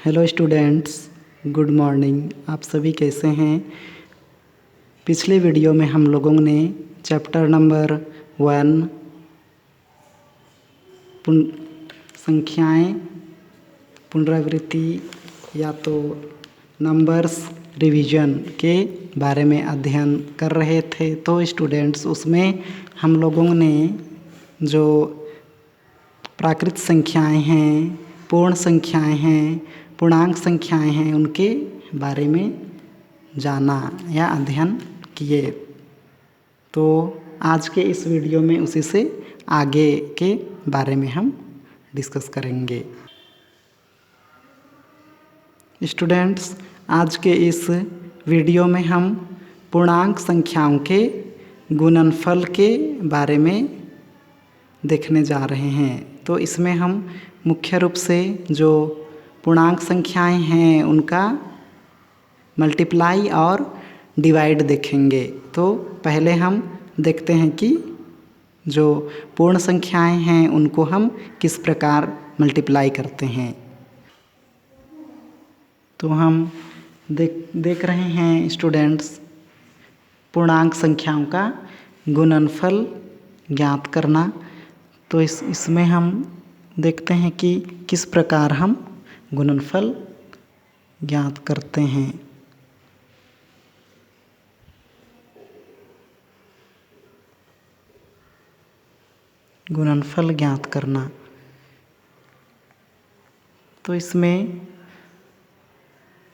Hello students, good morning. आप सभी कैसे हैं? पिछले वीडियो में हम लोगों ने चैप्टर नंबर 1 संख्याएं, पुनरावृत्ति या तो नंबर्स रिवीजन के बारे में अध्ययन कर रहे थे। तो स्टूडेंट्स, उसमें हम लोगों ने जो प्राकृत संख्याएं हैं, पूर्ण संख्याएं हैं, पूर्णांक संख्याएं हैं, उनके बारे में जाना या अध्ययन किए। तो आज के इस वीडियो में उसी से आगे के बारे में हम डिस्कस करेंगे। स्टूडेंट्स, आज के इस वीडियो में हम पूर्णांक संख्याओं के गुणनफल के बारे में देखने जा रहे हैं। तो इसमें हम मुख्य रूप से जो पूर्णांक संख्याएं हैं उनका मल्टीप्लाई और डिवाइड देखेंगे। तो पहले हम देखते हैं कि जो पूर्ण संख्याएं हैं उनको हम किस प्रकार मल्टीप्लाई करते हैं। तो हम देख रहे हैं स्टूडेंट्स, पूर्णांक संख्याओं का गुणनफल ज्ञात करना। तो इसमें हम देखते हैं कि किस प्रकार हम गुणनफल ज्ञात करते हैं। गुणनफल ज्ञात करना, तो इसमें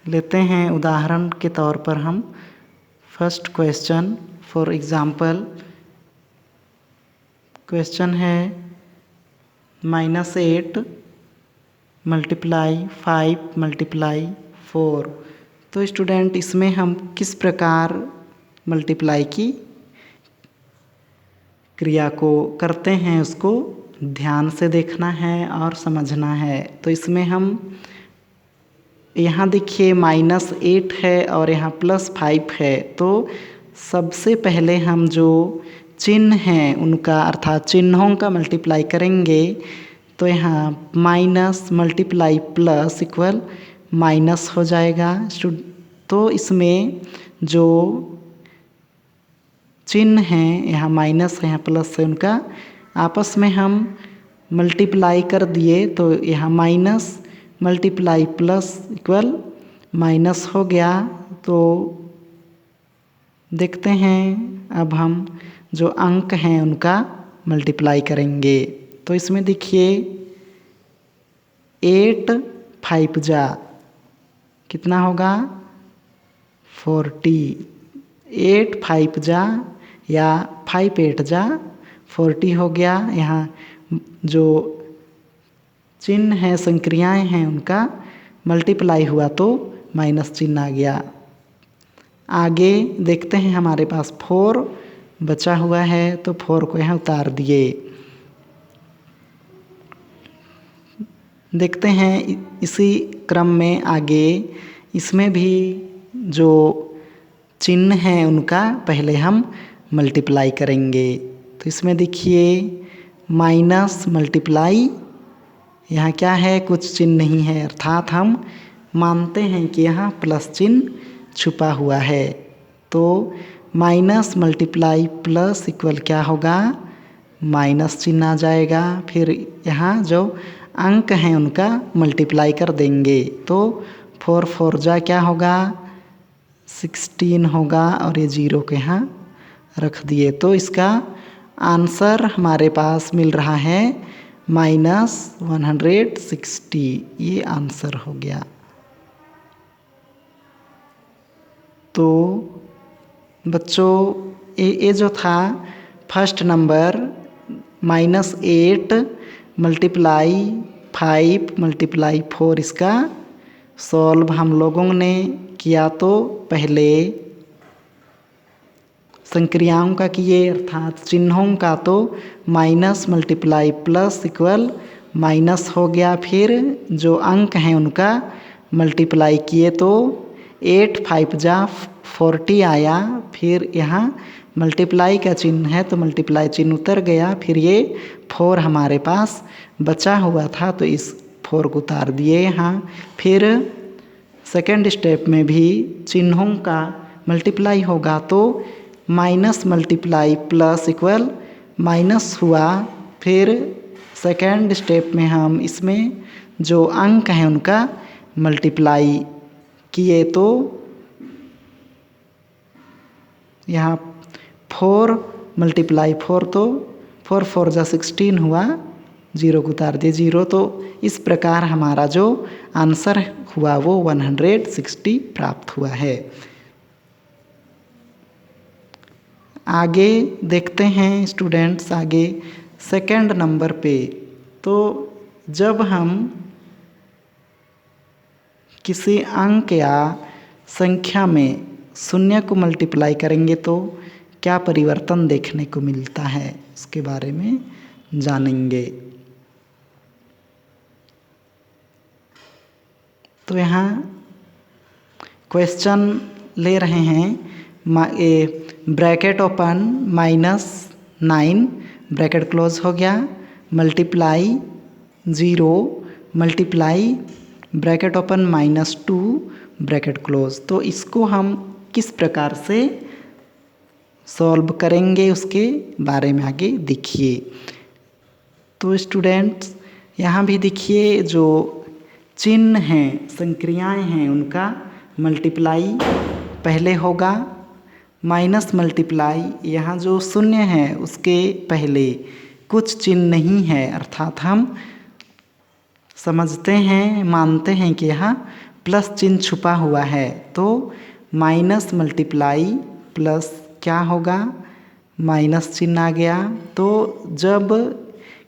लेते हैं उदाहरण के तौर पर हम first question. For example, question है -8 मल्टीप्लाई 5 मल्टीप्लाई 4। तो स्टूडेंट, इसमें हम किस प्रकार मल्टीप्लाई की क्रिया को करते हैं उसको ध्यान से देखना है और समझना है। तो इसमें हम यहाँ देखिए -8 है और यहाँ +5 है। तो सबसे पहले हम जो चिन्ह हैं उनका अर्थात चिन्हों का मल्टीप्लाई करेंगे। तो यहाँ minus multiply plus equal minus हो जाएगा। तो इसमें जो चिन्ह हैं, यहाँ माइनस है, यहाँ प्लस है, उनका आपस में हम मल्टीप्लाई कर दिए। तो यहाँ minus multiply plus equal minus हो गया। तो देखते हैं अब हम जो अंक हैं उनका मल्टीप्लाई करेंगे। तो इसमें देखिए 8 5 जा कितना होगा 40। 8 5 जा या 5 8 जा 40 हो गया। यहाँ जो चिन्ह है, संक्रियाएं हैं, उनका मल्टीप्लाई हुआ तो माइनस चिन्ह आ गया। आगे देखते हैं, हमारे पास 4 बचा हुआ है। तो 4 को यहाँ उतार दिए। देखते हैं इसी क्रम में आगे इसमें भी जो चिन्ह हैं उनका पहले हम मल्टीप्लाई करेंगे। तो इसमें देखिए माइनस मल्टीप्लाई, यहाँ क्या है, कुछ चिन्ह नहीं है, अर्थात हम मानते हैं कि यहाँ प्लस चिन्ह छुपा हुआ है। तो माइनस मल्टीप्लाई प्लस इक्वल क्या होगा, माइनस चिन्ह आ जाएगा। फिर यहाँ जो अंक हैं उनका मल्टीप्लाई कर देंगे। तो 4 4 जा क्या होगा 16 होगा और ये 0 के यहाँ रख दिए। तो इसका आंसर हमारे पास मिल रहा है -160। ये आंसर हो गया। तो बच्चों, ये जो था फर्स्ट नंबर -8 मल्टीप्लाई 5 मल्टीप्लाई 4, इसका सॉल्व हम लोगों ने किया। तो पहले संक्रियाओं का किए, अर्थात चिन्हों का। तो minus multiply plus equal minus हो गया। फिर जो अंक हैं उनका मल्टीप्लाई किए तो 8 5 जा 40 आया। फिर यहाँ मल्टीप्लाई का चिन्ह है तो मल्टीप्लाई चिन्ह उतर गया। फिर ये 4 हमारे पास बचा हुआ था, तो इस 4 को उतार दिए यहाँ। फिर सेकेंड स्टेप में भी चिन्हों का मल्टीप्लाई होगा तो minus multiply plus equal minus हुआ। फिर सेकेंड स्टेप में हम इसमें जो अंक हैं उनका मल्टीप्लाई किए तो यहाँ 4 मल्टीप्लाई 4 तो 4 4 जा 16 हुआ, 0 को उतार दिए 0। तो इस प्रकार हमारा जो आंसर हुआ वो 160 प्राप्त हुआ है। आगे देखते हैं स्टूडेंट्स, आगे सेकंड नंबर पे। तो जब हम किसी अंक या संख्या में शून्य को मल्टीप्लाई करेंगे तो क्या परिवर्तन देखने को मिलता है, उसके बारे में जानेंगे। तो यहाँ क्वेश्चन ले रहे हैं, ब्रैकेट ओपन -9 ब्रैकेट क्लोज हो गया, multiply 0 multiply bracket open -2 bracket close. तो इसको हम किस प्रकार से सॉल्व करेंगे उसके बारे में आगे देखिए। तो स्टूडेंट्स यहाँ भी देखिए, जो चिन्ह हैं, संक्रियाएं हैं, उनका मल्टीप्लाई पहले होगा। माइनस मल्टीप्लाई, यहाँ जो शून्य है उसके पहले कुछ चिन्ह नहीं है, अर्थात हम समझते हैं, मानते हैं कि यहाँ प्लस चिन्ह छुपा हुआ है। तो माइनस मल्टीप्लाई प्लस क्या होगा, माइनस चिन्ह आ गया। तो जब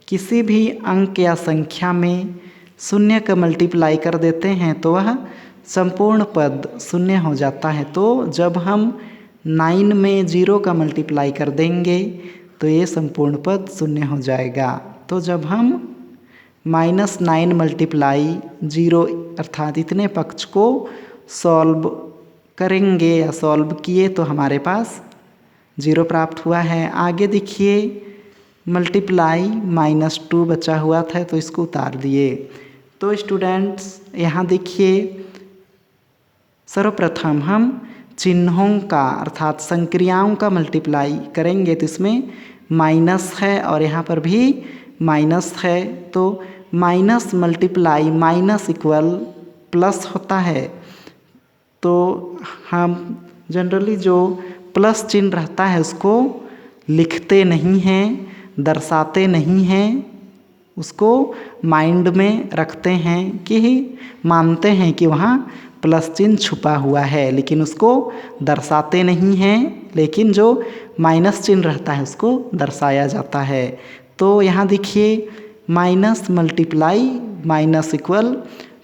किसी भी अंक या संख्या में शून्य का मल्टीप्लाई कर देते हैं तो वह संपूर्ण पद शून्य हो जाता है। तो जब हम 9 में 0 का मल्टीप्लाई कर देंगे तो ये संपूर्ण पद शून्य हो जाएगा। तो जब हम -9 मल्टीप्लाई 0 अर्थात इतने पक्ष को सॉल्व करेंगे या सॉल्व किए तो हमारे पास 0 प्राप्त हुआ है। आगे देखिए, मल्टीप्लाई -2 बचा हुआ था तो इसको उतार दिए। तो स्टूडेंट्स यहाँ देखिए, सर्वप्रथम हम चिन्हों का अर्थात संक्रियाओं का मल्टीप्लाई करेंगे तो इसमें माइनस है और यहाँ पर भी माइनस है। तो minus multiply minus equal plus होता है। तो हम जनरली जो प्लस चिन्ह रहता है उसको लिखते नहीं हैं, दर्शाते नहीं हैं, उसको माइंड में रखते हैं कि मानते हैं कि वहाँ प्लस चिन्ह छुपा हुआ है, लेकिन उसको दर्शाते नहीं हैं। लेकिन जो माइनस चिन्ह रहता है उसको दर्शाया जाता है। तो यहाँ देखिए, minus multiply minus equal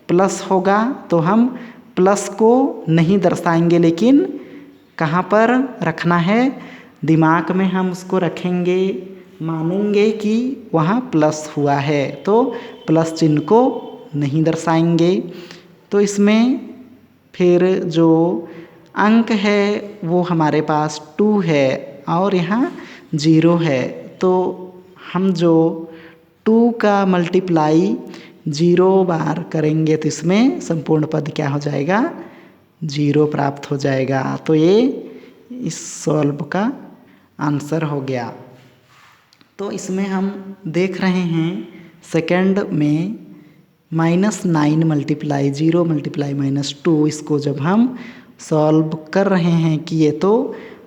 plus होगा तो हम प्लस को नहीं दर्शाएंगे, लेकिन कहाँ पर रखना है, दिमाग में हम उसको रखेंगे, मानेंगे कि वहाँ प्लस हुआ है, तो प्लस चिन्ह को नहीं दर्शाएंगे। तो इसमें फिर जो अंक है वो हमारे पास 2 है और यहाँ 0 है। तो हम जो 2 का मल्टीप्लाई 0 बार करेंगे तो इसमें संपूर्ण पद क्या हो जाएगा, 0 प्राप्त हो जाएगा। तो ये इस सॉल्व का आंसर हो गया। तो इसमें हम देख रहे हैं सेकंड में -9 मल्टीप्लाई 0 मल्टीप्लाई -2, इसको जब हम सॉल्व कर रहे हैं किए तो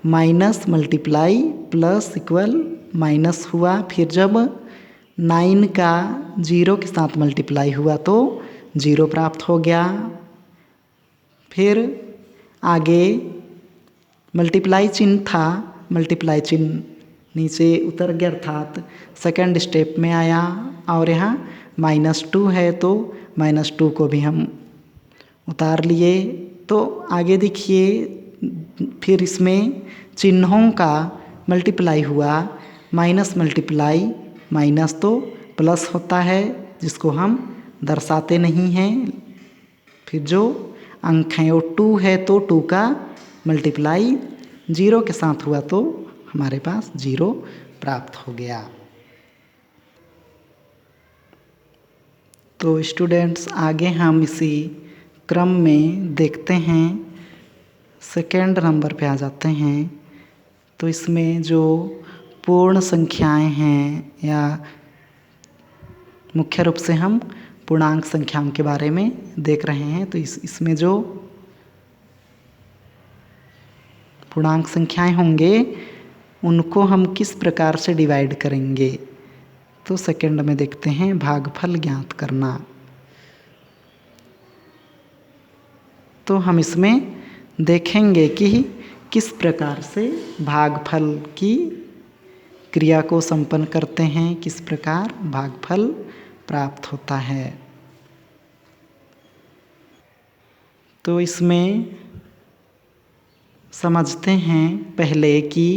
minus multiply plus equal minus हुआ। फिर जब 9 का 0 के साथ मल्टीप्लाई हुआ तो 0 प्राप्त हो गया। फिर आगे मल्टीप्लाई चिन्ह था, मल्टीप्लाई चिन्ह नीचे उतर गया अर्थात सेकंड स्टेप में आया और यहाँ -2 है तो -2 को भी हम उतार लिए। तो आगे देखिए, फिर इसमें चिन्हों का मल्टीप्लाई हुआ, माइनस मल्टीप्लाई माइनस तो प्लस होता है जिसको हम दर्शाते नहीं हैं। फिर जो अंक हैं वो 2 है तो 2 का मल्टीप्लाई 0 के साथ हुआ तो हमारे पास 0 प्राप्त हो गया। तो स्टूडेंट्स आगे हम इसी क्रम में देखते हैं, सेकेंड नंबर पे आ जाते हैं। तो इसमें जो पूर्ण संख्याएं हैं, या मुख्य रूप से हम पूर्णांक संख्याओं के बारे में देख रहे हैं। तो इसमें जो पूर्णांक संख्याएं होंगे उनको हम किस प्रकार से डिवाइड करेंगे। तो सेकंड में देखते हैं भागफल ज्ञात करना। तो हम इसमें देखेंगे कि किस प्रकार से भागफल की क्रिया को संपन्न करते हैं, किस प्रकार भागफल प्राप्त होता है। तो इसमें समझते हैं पहले कि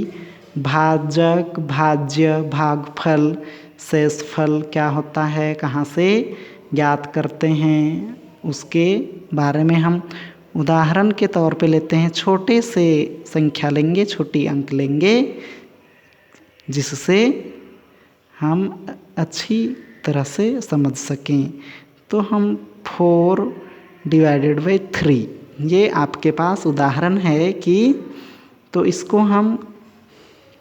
भाजक, भाज्य, भागफल, शेषफल क्या होता है, कहाँ से ज्ञात करते हैं, उसके बारे में हम उदाहरण के तौर पे लेते हैं। छोटे से संख्या लेंगे, छोटी अंक लेंगे, जिससे हम अच्छी तरह से समझ सकें। तो हम 4 डिवाइडेड बाई 3, ये आपके पास उदाहरण है कि तो इसको हम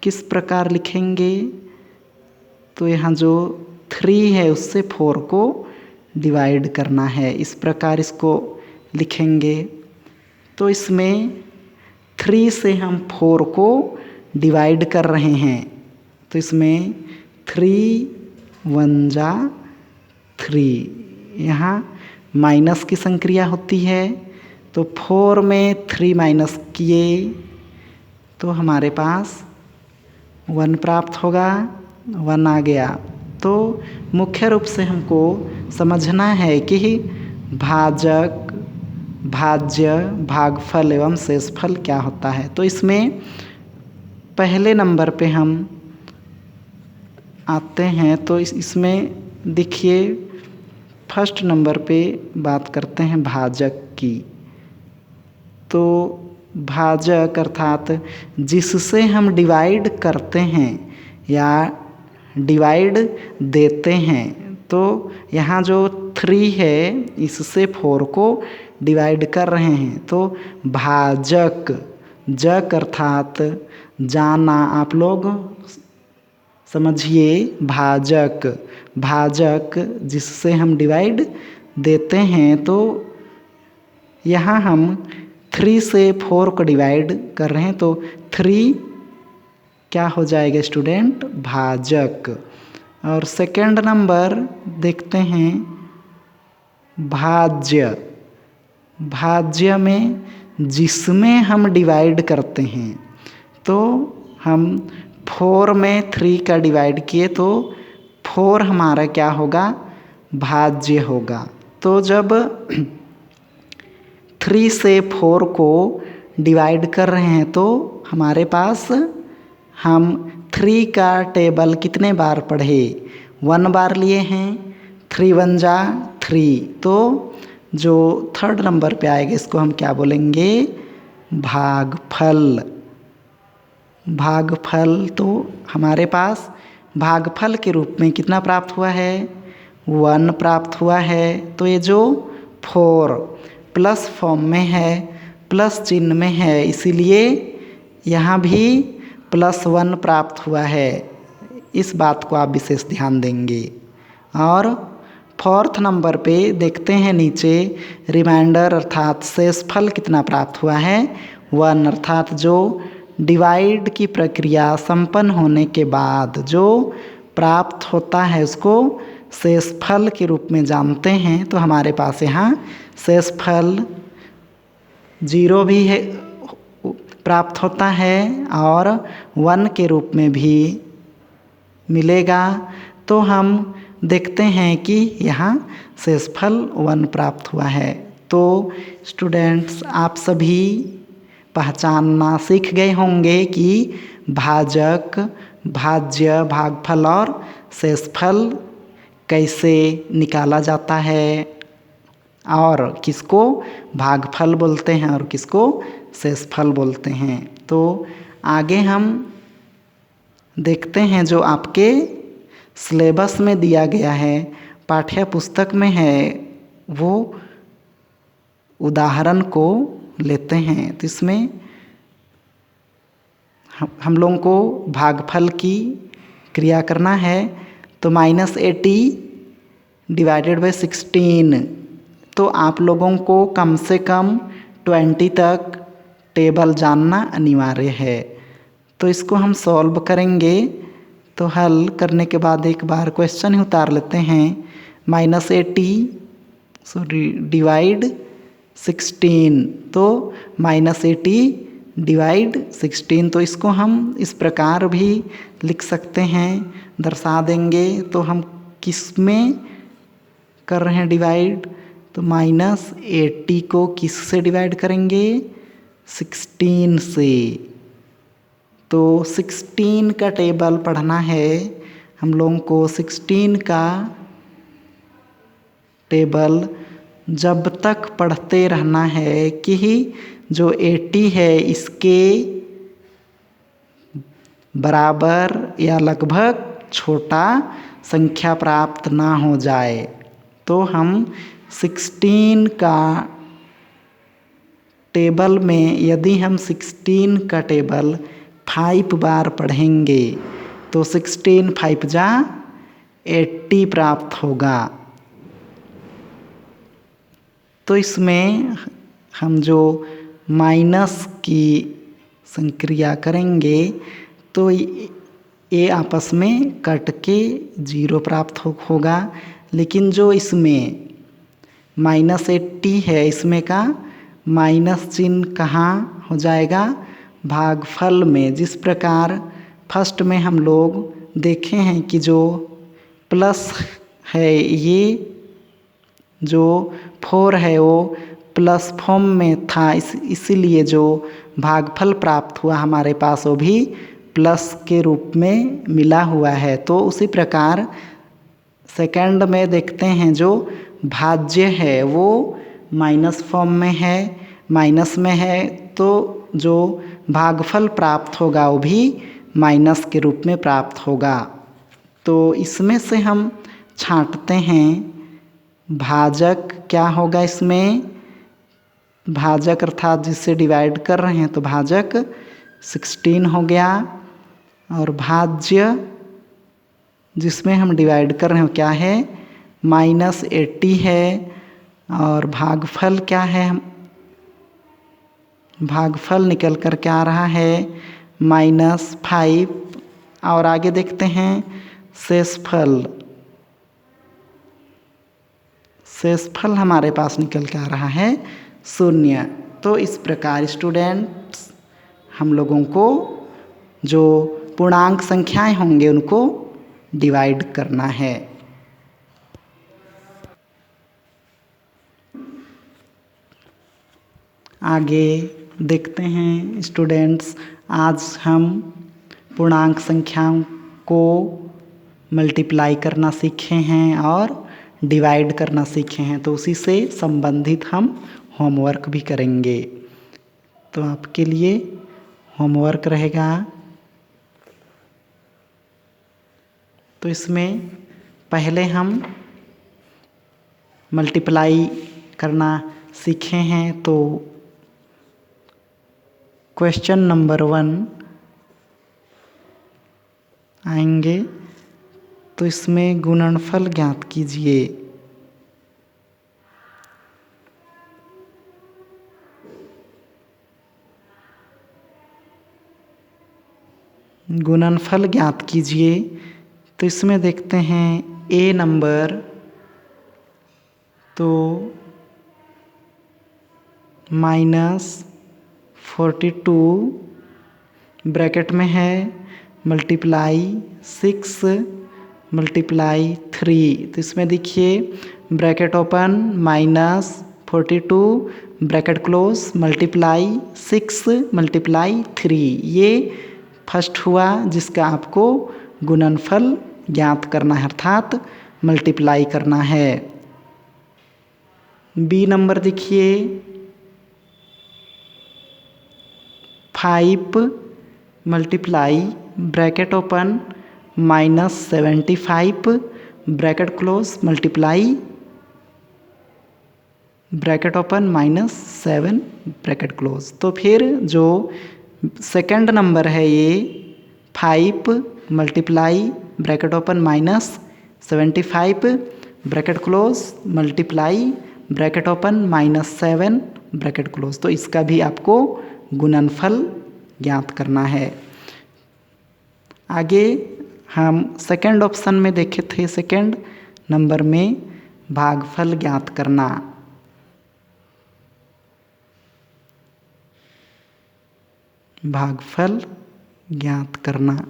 किस प्रकार लिखेंगे। तो यहाँ जो 3 है उससे 4 को डिवाइड करना है, इस प्रकार इसको लिखेंगे। तो इसमें 3 से हम 4 को डिवाइड कर रहे हैं। तो इसमें 3 1 जा 3, यहाँ माइनस की संक्रिया होती है। तो 4 में 3 माइनस किए तो हमारे पास 1 प्राप्त होगा, 1 आ गया। तो मुख्य रूप से हमको समझना है कि भाजक, भाज्य, भागफल एवं शेषफल क्या होता है। तो इसमें पहले नंबर पे हम आते हैं। तो इसमें देखिए फर्स्ट नंबर पे बात करते हैं भाजक की। तो भाजक अर्थात जिससे हम डिवाइड करते हैं या डिवाइड देते हैं। तो यहाँ जो 3 है इससे 4 को डिवाइड कर रहे हैं। तो भाजक, जक अर्थात जाना, आप लोग समझिए भाजक, भाजक जिससे हम डिवाइड देते हैं। तो यहाँ हम 3 से 4 को डिवाइड कर रहे हैं। तो 3 क्या हो जाएगा स्टूडेंट, भाजक। और सेकंड नंबर देखते हैं भाज्य, भाज्य में जिसमें हम डिवाइड करते हैं। तो हम 4 में 3 का डिवाइड किए तो 4 हमारा क्या होगा, भाज्य होगा। तो जब 3 से 4 को डिवाइड कर रहे हैं तो हमारे पास हम 3 का टेबल कितने बार पढ़े, 1 बार लिए हैं। 3 1 जा 3। तो जो थर्ड नंबर पे आएगा इसको हम क्या बोलेंगे, भागफल। भागफल तो हमारे पास भागफल के रूप में कितना प्राप्त हुआ है, 1 प्राप्त हुआ है। तो ये जो 4 प्लस फॉर्म में है, प्लस चिन्ह में है, इसीलिए यहाँ भी +1 प्राप्त हुआ है। इस बात को आप विशेष ध्यान देंगे। और फोर्थ नंबर पे देखते हैं नीचे रिमाइंडर अर्थात शेषफल कितना प्राप्त हुआ है, 1। अर्थात जो डिवाइड की प्रक्रिया संपन्न होने के बाद जो प्राप्त होता है उसको शेषफल के रूप में जानते हैं। तो हमारे पास यहाँ शेषफल 0 भी है, प्राप्त होता है और 1 के रूप में भी मिलेगा। तो हम देखते हैं कि यहाँ शेषफल 1 प्राप्त हुआ है। तो स्टूडेंट्स आप सभी पहचानना सीख गए होंगे कि भाजक, भाज्य, भागफल और शेषफल कैसे निकाला जाता है और किसको भागफल बोलते हैं और किसको शेषफल बोलते हैं। तो आगे हम देखते हैं जो आपके सिलेबस में दिया गया है पाठ्य पुस्तक में है वो उदाहरण को लेते हैं। तो इसमें हम लोगों को भागफल की क्रिया करना है। तो -80 डिवाइडेड बाय 16, तो आप लोगों को कम से कम 20 तक टेबल जानना अनिवार्य है। तो इसको हम सॉल्व करेंगे। तो हल करने के बाद एक बार क्वेश्चन ही उतार लेते हैं। -80 डिवाइड 16, तो -80 डिवाइड 16, तो इसको हम इस प्रकार भी लिख सकते हैं, दर्शा देंगे। तो हम किस में कर रहे हैं डिवाइड? तो -80 को किस से डिवाइड करेंगे? 16 से। तो 16 का टेबल पढ़ना है हम लोगों को। 16 का टेबल जब तक पढ़ते रहना है कि जो 80 है इसके बराबर या लगभग छोटा संख्या प्राप्त ना हो जाए। तो हम 16 का टेबल में यदि हम 16 का टेबल 5 बार पढ़ेंगे तो 16 5 जा 80 प्राप्त होगा। तो इसमें हम जो माइनस की संक्रिया करेंगे तो ये आपस में कट के 0 प्राप्त होगा। लेकिन जो इसमें -80 है इसमें का माइनस चिन्ह कहाँ हो जाएगा? भागफल में। जिस प्रकार फर्स्ट में हम लोग देखे हैं कि जो प्लस है, ये जो 4 है वो प्लस फॉर्म में था, इसीलिए जो भागफल प्राप्त हुआ हमारे पास वो भी प्लस के रूप में मिला हुआ है। तो उसी प्रकार सेकंड में देखते हैं जो भाज्य है वो माइनस फॉर्म में है, माइनस में है, तो जो भागफल प्राप्त होगा वो भी माइनस के रूप में प्राप्त होगा। तो इसमें से हम छांटते हैं भाजक क्या होगा इसमें? भाजक अर्थात जिससे डिवाइड कर रहे हैं तो भाजक 16 हो गया। और भाज्य जिसमें हम डिवाइड कर रहे हैं क्या है? -80 है। और भागफल क्या है? भागफल निकल कर क्या आ रहा है? -5। और आगे देखते हैं शेषफल। शेषफल हमारे पास निकल के आ रहा है 0। तो इस प्रकार स्टूडेंट्स हम लोगों को जो पूर्णांक संख्याएं होंगे उनको डिवाइड करना है। आगे देखते हैं स्टूडेंट्स, आज हम पूर्णांक संख्याओं को मल्टीप्लाई करना सीखे हैं और डिवाइड करना सीखे हैं। तो उसी से संबंधित हम होमवर्क भी करेंगे। तो आपके लिए होमवर्क रहेगा। तो इसमें पहले हम मल्टीप्लाई करना सीखे हैं। तो क्वेश्चन नंबर 1 आएंगे। तो इसमें गुणनफल ज्ञात कीजिए। गुणनफल ज्ञात कीजिए। तो इसमें देखते हैं ए नंबर, तो -42 ब्रैकेट में है मल्टीप्लाई 6 मल्टीप्लाई 3। तो इसमें देखिए bracket open -42 bracket close multiply 6 multiply 3, ये फर्स्ट हुआ जिसका आपको गुणनफल ज्ञात करना है अर्थात मल्टीप्लाई करना है। बी नंबर देखिए 5 multiply bracket open -75 bracket close multiply bracket open -7 bracket close. तो फिर जो सेकंड नंबर है ये 5 multiply bracket open -75 bracket close multiply bracket open -7 bracket close. तो इसका भी आपको गुणनफल ज्ञात करना है। आगे हम सेकंड ऑप्शन में देखे थे, सेकंड नंबर में भागफल ज्ञात करना। भागफल ज्ञात करना,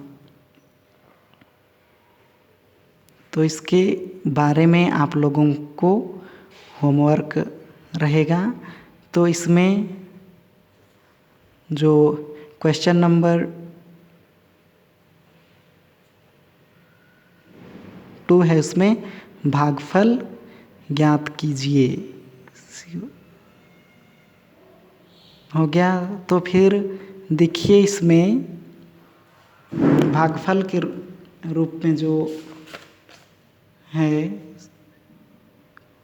तो इसके बारे में आप लोगों को होमवर्क रहेगा। तो इसमें जो क्वेश्चन नंबर 2 है उसमें भागफल ज्ञात कीजिए, हो गया। तो फिर देखिए इसमें भागफल के रूप में जो है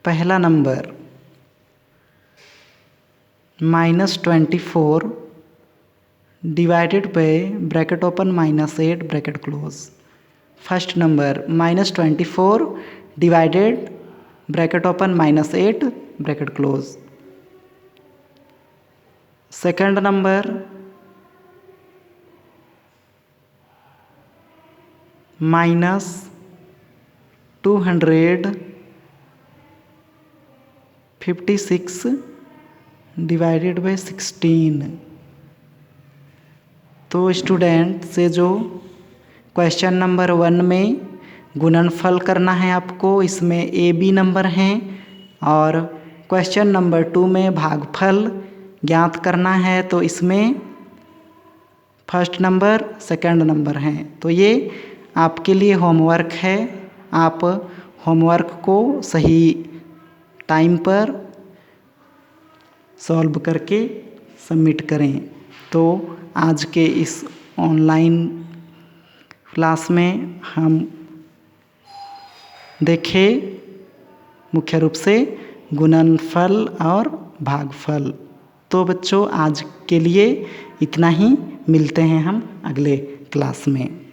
पहला number -24 divided by bracket open -8 bracket close. First number -24 divided bracket open -8 bracket close. Second number -256 divided by 16। तो स्टूडेंट से जो क्वेश्चन नंबर 1 में गुणनफल करना है आपको, इसमें ए बी नंबर हैं, और क्वेश्चन नंबर 2 में भागफल ज्ञात करना है, तो इसमें फर्स्ट नंबर सेकंड नंबर हैं। तो ये आपके लिए होमवर्क है, आप होमवर्क को सही टाइम पर सॉल्व करके सबमिट करें। तो आज के इस ऑनलाइन क्लास में हम देखें मुख्य रूप से गुणनफल और भागफल। तो बच्चों आज के लिए इतना ही, मिलते हैं हम अगले क्लास में।